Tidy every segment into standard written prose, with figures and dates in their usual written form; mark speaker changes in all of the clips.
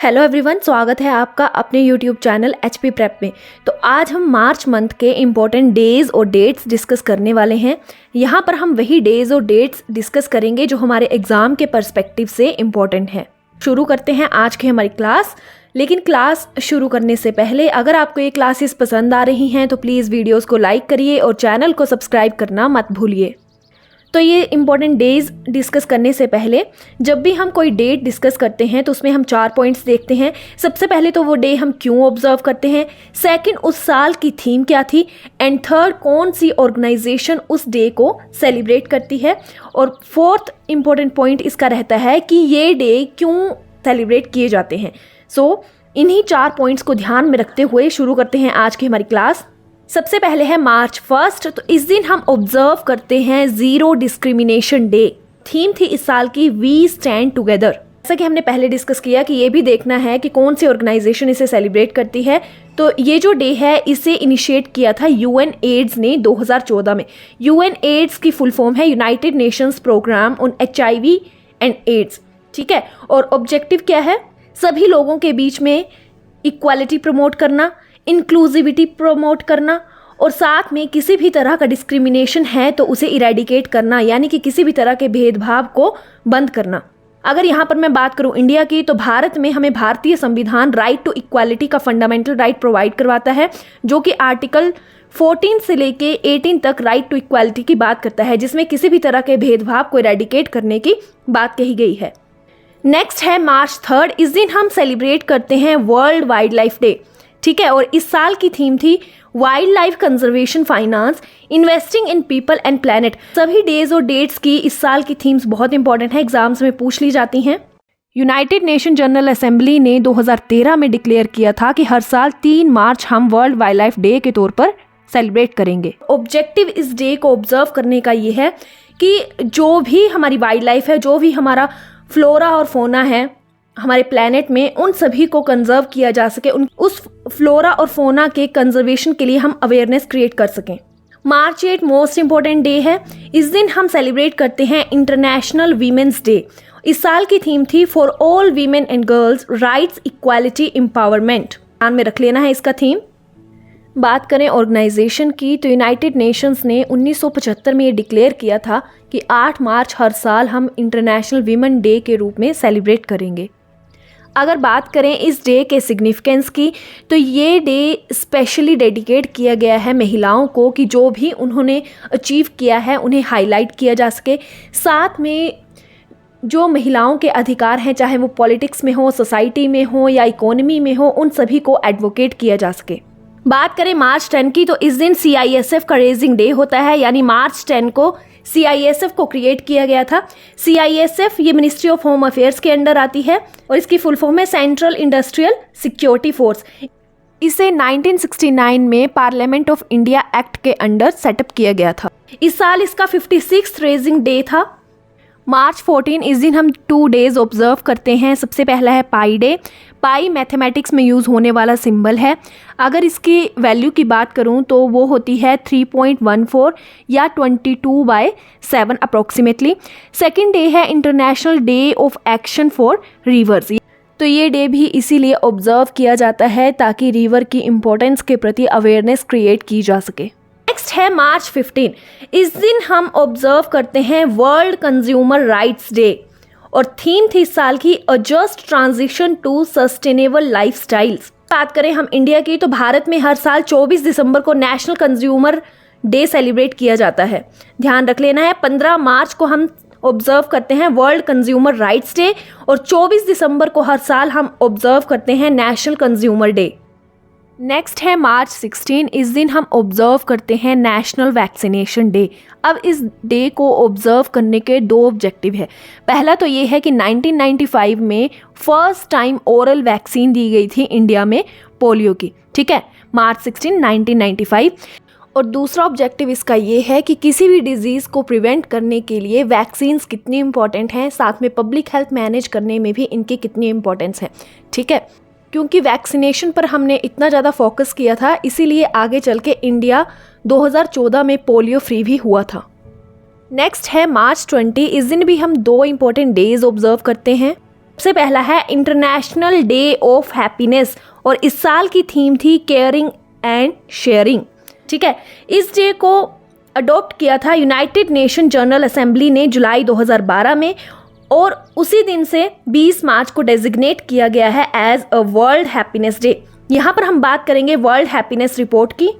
Speaker 1: Hello everyone, स्वागत है आपका अपने यूट्यूब चैनल एचपी प्रेप में। तो आज हम मार्च मंथ के इम्पोर्टेंट डेज़ और डेट्स डिस्कस करने वाले हैं। यहाँ पर हम वही डेज़ और डेट्स डिस्कस करेंगे जो हमारे एग्ज़ाम के पर्सपेक्टिव से इम्पोर्टेंट हैं। शुरू करते हैं आज की हमारी क्लास। लेकिन क्लास शुरू करने से पहले अगर आपको ये क्लासेस पसंद आ रही हैं तो प्लीज़ वीडियोज़ को लाइक करिए और चैनल को सब्सक्राइब करना मत भूलिए। तो ये इम्पॉर्टेंट डेज़ डिस्कस करने से पहले जब भी हम कोई डेट डिस्कस करते हैं तो उसमें हम 4 पॉइंट्स देखते हैं। सबसे पहले तो वो डे हम क्यों ऑब्जर्व करते हैं, सेकंड उस साल की थीम क्या थी, एंड थर्ड कौन सी ऑर्गेनाइजेशन उस डे को सेलिब्रेट करती है, और फोर्थ इम्पॉर्टेंट पॉइंट इसका रहता है कि ये डे क्यों सेलिब्रेट किए जाते हैं। सो इन्हीं 4 पॉइंट्स को ध्यान में रखते हुए शुरू करते हैं आज की हमारी क्लास। सबसे पहले है मार्च 1। तो इस दिन हम ऑब्जर्व करते हैं ज़ीरो डिस्क्रिमिनेशन डे। थीम थी इस साल की वी स्टैंड टुगेदर। जैसा कि हमने पहले डिस्कस किया कि ये भी देखना है कि कौन सी ऑर्गेनाइजेशन इसे सेलिब्रेट करती है। तो ये जो डे है इसे इनिशिएट किया था यूएन एड्स ने 2014 में। यूएन एड्स की फुल फॉर्म है United Nations programme on HIV and AIDS. ठीक है, और ऑब्जेक्टिव क्या है, सभी लोगों के बीच में इक्वालिटी प्रमोट करना, इंक्लूसिविटी प्रमोट करना, और साथ में किसी भी तरह का डिस्क्रिमिनेशन है तो उसे इरेडिकेट करना, यानी कि किसी भी तरह के भेदभाव को बंद करना। अगर यहाँ पर मैं बात करूँ इंडिया की, तो भारत में हमें भारतीय संविधान राइट टू इक्वालिटी का फंडामेंटल राइट प्रोवाइड करवाता है, जो कि आर्टिकल 14 से लेके 18 तक राइट टू इक्वालिटी की बात करता है, जिसमें किसी भी तरह के भेदभाव को इरेडिकेट करने की बात कही गई है। नेक्स्ट है मार्च 3। इस दिन हम सेलिब्रेट करते हैं वर्ल्ड वाइल्ड लाइफ डे। ठीक है, और इस साल की थीम थी wild life conservation finance, investing in people and planet. सभी डेज और डेट्स की इस साल की थीम्स बहुत इंपॉर्टेंट है, एग्जाम्स में पूछ ली जाती हैं। यूनाइटेड नेशन जनरल असेंबली ने 2013 में डिक्लेयर किया था कि हर साल 3 मार्च हम वर्ल्ड वाइल्ड लाइफ डे के तौर पर सेलिब्रेट करेंगे। ऑब्जेक्टिव इस डे को ऑब्जर्व करने का ये है कि जो भी हमारी वाइल्ड लाइफ है, जो भी हमारा फ्लोरा और फोना है हमारे प्लेनेट में, उन सभी को कंजर्व किया जा सके, उस फ्लोरा और फोना के कंजर्वेशन के लिए हम अवेयरनेस क्रिएट कर सकें। मार्च 8 मोस्ट इंपॉर्टेंट डे है। इस दिन हम सेलिब्रेट करते हैं इंटरनेशनल वीमेंस डे। इस साल की थीम थी for all women and girls rights equality empowerment. ध्यान में रख लेना है इसका थीम। बात करें ऑर्गेनाइजेशन की, तो यूनाइटेड नेशंस ने 1975 में ये डिक्लेयर किया था कि 8 मार्च हर साल हम इंटरनेशनल वीमेन डे के रूप में सेलिब्रेट करेंगे। अगर बात करें इस डे के सिग्निफिकेंस की, तो ये डे स्पेशली डेडिकेट किया गया है महिलाओं को कि जो भी उन्होंने अचीव किया है उन्हें हाईलाइट किया जा सके। साथ में जो महिलाओं के अधिकार हैं, चाहे वो पॉलिटिक्स में हो, सोसाइटी में हो या इकोनॉमी में हो, उन सभी को एडवोकेट किया जा सके। बात करें मार्च 10 की, तो इस दिन CISF का रेजिंग डे होता है, यानी मार्च 10 को CISF को क्रिएट किया गया था। CISF ये मिनिस्ट्री ऑफ होम अफेयर्स के अंडर आती है और इसकी फुल फॉर्म है सेंट्रल इंडस्ट्रियल सिक्योरिटी फोर्स। इसे 1969 में पार्लियामेंट ऑफ इंडिया एक्ट के अंडर सेटअप किया गया था। इस साल इसका 56th रेजिंग डे था। मार्च 14 इस दिन हम 2 डेज ऑब्जर्व करते हैं। सबसे पहला है पाई डे। पाई मैथमेटिक्स में यूज़ होने वाला सिंबल है। अगर इसकी वैल्यू की बात करूं तो वो होती है 3.14 या 22/7 अप्रोक्सीमेटली। सेकेंड डे है international day of action for reverse. तो ये डे भी इसीलिए ऑब्जर्व किया जाता है ताकि रिवर की इम्पोर्टेंस के प्रति अवेयरनेस क्रिएट की जा सके। नेक्स्ट है मार्च 15। इस दिन हम ऑब्जर्व करते हैं वर्ल्ड कंज्यूमर राइट्स डे, और थीम थी इस साल की a just transition to sustainable lifestyles. बात करें हम इंडिया की, तो भारत में हर साल 24 दिसंबर को नेशनल कंज्यूमर डे सेलिब्रेट किया जाता है। ध्यान रख लेना है, 15 मार्च को हम ऑब्जर्व करते हैं वर्ल्ड कंज्यूमर राइट्स डे, और 24 दिसंबर को हर साल हम ऑब्जर्व करते हैं नेशनल कंज्यूमर डे। नेक्स्ट है मार्च 16। इस दिन हम ऑब्जर्व करते हैं नेशनल वैक्सीनेशन डे। अब इस डे को ऑब्जर्व करने के 2 ऑब्जेक्टिव है। पहला तो ये है कि 1995 में फर्स्ट टाइम ओरल वैक्सीन दी गई थी इंडिया में पोलियो की। ठीक है, मार्च 16 1995। और दूसरा ऑब्जेक्टिव इसका ये है कि किसी भी डिजीज़ को प्रिवेंट करने के लिए वैक्सीन्स कितनी इंपॉर्टेंट हैं, साथ में पब्लिक हेल्थ मैनेज करने में भी इनकी कितनी इंपॉर्टेंस है। ठीक है, क्योंकि वैक्सीनेशन पर हमने इतना ज़्यादा फोकस किया था, इसीलिए आगे चल के इंडिया 2014 में पोलियो फ्री भी हुआ था। नेक्स्ट है मार्च 20। इस दिन भी हम 2 इम्पोर्टेंट डेज ऑब्जर्व करते हैं। सबसे पहला है इंटरनेशनल डे ऑफ हैप्पीनेस और इस साल की थीम थी केयरिंग एंड शेयरिंग। ठीक है, इस डे को अडॉप्ट किया था यूनाइटेड नेशन जनरल असेंबली ने जुलाई 2012 में और उसी दिन से 20 मार्च को डेजिग्नेट किया गया है as a world happiness day. यहाँ पर हम बात करेंगे वर्ल्ड हैप्पीनेस रिपोर्ट की।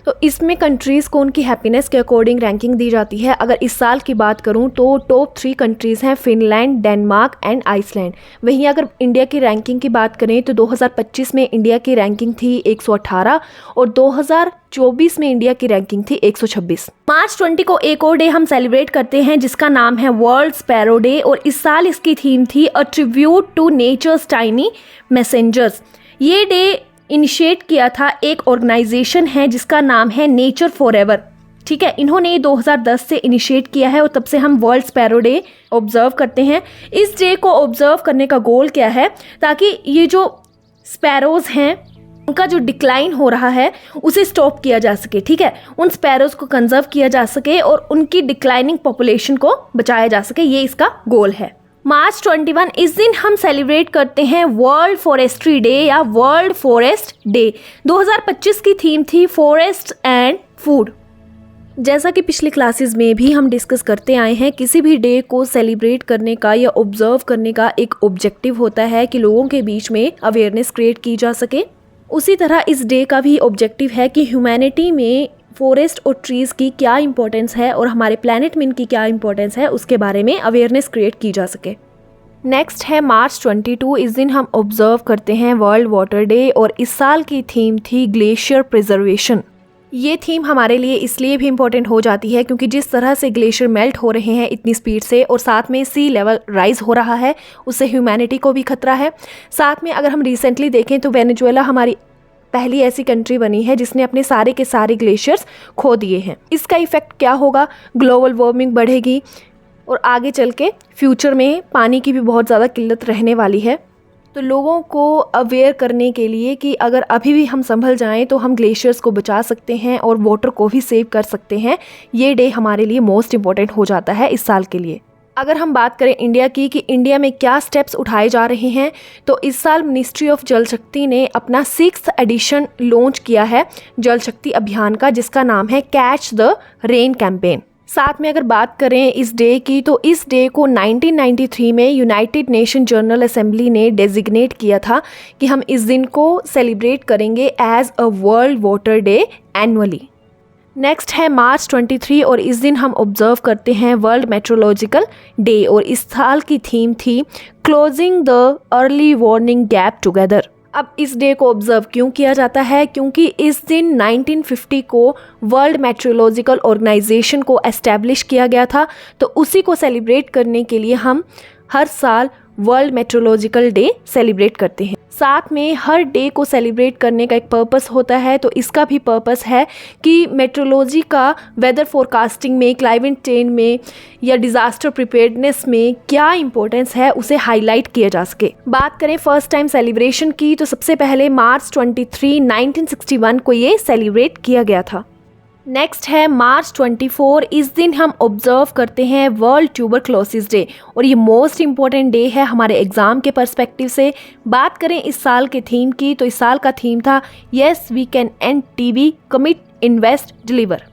Speaker 1: तो इसमें कंट्रीज़ को उनकी हैप्पीनेस के अकॉर्डिंग रैंकिंग दी जाती है। अगर इस साल की बात करूं तो टॉप 3 कंट्रीज़ हैं फिनलैंड, डेनमार्क एंड आइसलैंड। वहीं अगर इंडिया की रैंकिंग की बात करें तो 2025 में इंडिया की रैंकिंग थी 118 और 2024 में इंडिया की रैंकिंग थी 126। मार्च 20 को एक और डे हम सेलिब्रेट करते हैं जिसका नाम है वर्ल्ड स्पैरो डे और इस साल इसकी थीम थी a tribute to nature's tiny messengers. ये डे इनिशिएट किया था एक ऑर्गेनाइजेशन है जिसका नाम है नेचर फॉरएवर। ठीक है, इन्होंने 2010 से इनिशिएट किया है और तब से हम वर्ल्ड स्पैरो डे ऑब्जर्व करते हैं। इस डे को ऑब्जर्व करने का गोल क्या है, ताकि ये जो स्पैरोज हैं उनका जो डिक्लाइन हो रहा है उसे स्टॉप किया जा सके। ठीक है, उन स्पैरोज को कंजर्व किया जा सके और उनकी डिक्लाइनिंग पॉपुलेशन को बचाया जा सके, ये इसका गोल है। मार्च 21 इस दिन हम सेलिब्रेट करते हैं वर्ल्ड फॉरेस्ट्री डे या वर्ल्ड फॉरेस्ट डे। 2025 की थीम थी फॉरेस्ट एंड फूड। जैसा कि पिछली क्लासेस में भी हम डिस्कस करते आए हैं, किसी भी डे को सेलिब्रेट करने का या ऑब्जर्व करने का एक ऑब्जेक्टिव होता है कि लोगों के बीच में अवेयरनेस क्रिएट की जा सके। उसी तरह इस डे का भी ऑब्जेक्टिव है कि ह्यूमैनिटी में फॉरेस्ट और ट्रीज़ की क्या इंपॉर्टेंस है और हमारे प्लैनेट में इनकी क्या इंपॉर्टेंस है उसके बारे में अवेयरनेस क्रिएट की जा सके। नेक्स्ट है मार्च 22। इस दिन हम ऑब्जर्व करते हैं वर्ल्ड वाटर डे और इस साल की थीम थी ग्लेशियर प्रिजर्वेशन। ये थीम हमारे लिए इसलिए भी इम्पोर्टेंट हो जाती है क्योंकि जिस तरह से ग्लेशियर मेल्ट हो रहे हैं इतनी स्पीड से और साथ में सी लेवल राइज हो रहा है, उससे ह्यूमैनिटी को भी खतरा है। साथ में अगर हम रिसेंटली देखें तो वेनेजुएला हमारी पहली ऐसी कंट्री बनी है जिसने अपने सारे के सारे ग्लेशियर्स खो दिए हैं। इसका इफेक्ट क्या होगा, ग्लोबल वार्मिंग बढ़ेगी और आगे चल के फ्यूचर में पानी की भी बहुत ज़्यादा किल्लत रहने वाली है। तो लोगों को अवेयर करने के लिए कि अगर अभी भी हम संभल जाएं तो हम ग्लेशियर्स को बचा सकते हैं और वाटर को भी सेव कर सकते हैं, ये डे हमारे लिए मोस्ट इम्पॉर्टेंट हो जाता है इस साल के लिए। अगर हम बात करें इंडिया की कि इंडिया में क्या स्टेप्स उठाए जा रहे हैं, तो इस साल मिनिस्ट्री ऑफ जल शक्ति ने अपना 6th एडिशन लॉन्च किया है जल शक्ति अभियान का, जिसका नाम है कैच द रेन कैंपेन। साथ में अगर बात करें इस डे की तो इस डे को 1993 में यूनाइटेड नेशन जनरल असेंबली ने डेजिग्नेट किया था कि हम इस दिन को सेलिब्रेट करेंगे as a world water day annually. Next है मार्च 23 और इस दिन हम ऑब्जर्व करते हैं वर्ल्ड मेट्रोलॉजिकल डे और इस साल की थीम थी closing the early warning gap together. अब इस डे को ऑब्जर्व क्यों किया जाता है, क्योंकि इस दिन 1950 को वर्ल्ड मेट्रोलॉजिकल ऑर्गेनाइजेशन को एस्टैब्लिश किया गया था, तो उसी को सेलिब्रेट करने के लिए हम हर साल वर्ल्ड मेट्रोलॉजिकल डे सेलिब्रेट करते हैं। साथ में हर डे को सेलिब्रेट करने का एक पर्पस होता है, तो इसका भी पर्पस है कि मेट्रोलॉजी का वेदर फोरकास्टिंग में, क्लाइमेट चेंज में या डिज़ास्टर प्रिपेयर्डनेस में क्या इंपॉर्टेंस है उसे हाईलाइट किया जा सके। बात करें फर्स्ट टाइम सेलिब्रेशन की तो सबसे पहले मार्च 23 1961 को ये सेलिब्रेट किया गया था। नेक्स्ट है मार्च 24। इस दिन हम ऑब्जर्व करते हैं वर्ल्ड ट्यूबरक्लोसिस डे और ये मोस्ट इम्पॉर्टेंट डे है हमारे एग्ज़ाम के पर्सपेक्टिव से। बात करें इस साल के थीम की तो इस साल का थीम था yes we can end TB, commit, invest, deliver.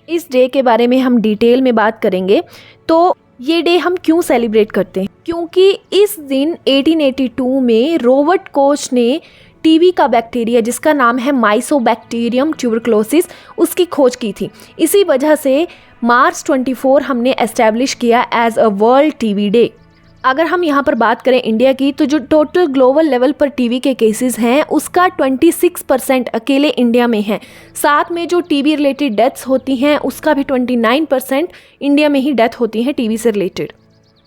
Speaker 1: इस डे के बारे में हम डिटेल में बात करेंगे। तो ये डे हम क्यों सेलिब्रेट करते हैं, क्योंकि इस दिन 1882 में रॉबर्ट कोच ने टीबी का बैक्टीरिया जिसका नाम है माइसोबैक्टीरियम ट्यूबरक्लोसिस उसकी खोज की थी। इसी वजह से मार्च 24 हमने एस्टैब्लिश किया as a world TB day. अगर हम यहाँ पर बात करें इंडिया की तो जो टोटल ग्लोबल लेवल पर टीबी के केसेस हैं उसका 26% अकेले इंडिया में है। साथ में जो टीबी रिलेटेड डेथ्स होती हैं उसका भी 29% इंडिया में ही डेथ होती हैं टीबी से रिलेटेड।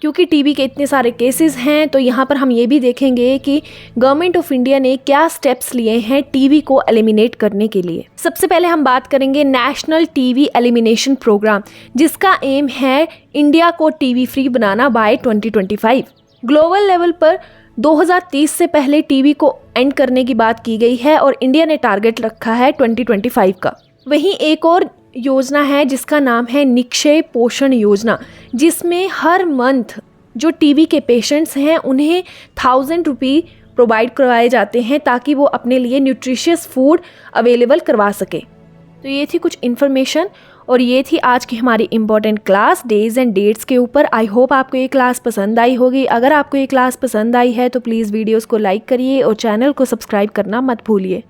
Speaker 1: क्योंकि टीबी के इतने सारे केसेस हैं तो यहाँ पर हम ये भी देखेंगे कि गवर्नमेंट ऑफ इंडिया ने क्या स्टेप्स लिए हैं टीबी को एलिमिनेट करने के लिए। सबसे पहले हम बात करेंगे नेशनल टीबी एलिमिनेशन प्रोग्राम, जिसका एम है इंडिया को टीबी फ्री बनाना बाय 2025। ग्लोबल लेवल पर 2030 से पहले टीबी को एंड करने की बात की गई है और इंडिया ने टारगेट रखा है 2025 का। वहीं एक और योजना है जिसका नाम है निक्षय पोषण योजना, जिसमें हर मंथ जो टीबी के पेशेंट्स हैं उन्हें 1000 रुपये प्रोवाइड करवाए जाते हैं ताकि वो अपने लिए न्यूट्रिशियस फूड अवेलेबल करवा सके। तो ये थी कुछ इन्फॉर्मेशन और ये थी आज की हमारी important class days and dates के ऊपर। आई होप आपको ये क्लास पसंद आई होगी। अगर आपको ये क्लास पसंद आई है तो प्लीज़ वीडियोस को लाइक करिए और चैनल को सब्सक्राइब करना मत भूलिए।